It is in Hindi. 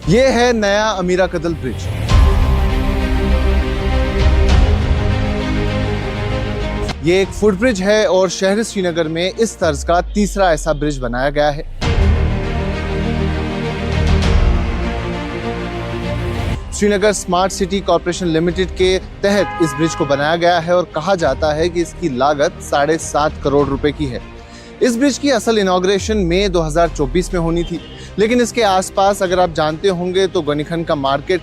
ये है नया अमीरा कदल ब्रिज। ये एक फुटब्रिज है और शहर श्रीनगर में इस तर्ज का तीसरा ऐसा ब्रिज बनाया गया है। Srinagar smart city corporation limited के तहत इस ब्रिज को बनाया गया है और कहा जाता है कि इसकी लागत 7.5 करोड़ रुपए की है। इस ब्रिज की असल इनॉग्रेशन मई 2024 में होनी थी, लेकिन इसके आसपास अगर आप जानते होंगे तो गनीखन का मार्केट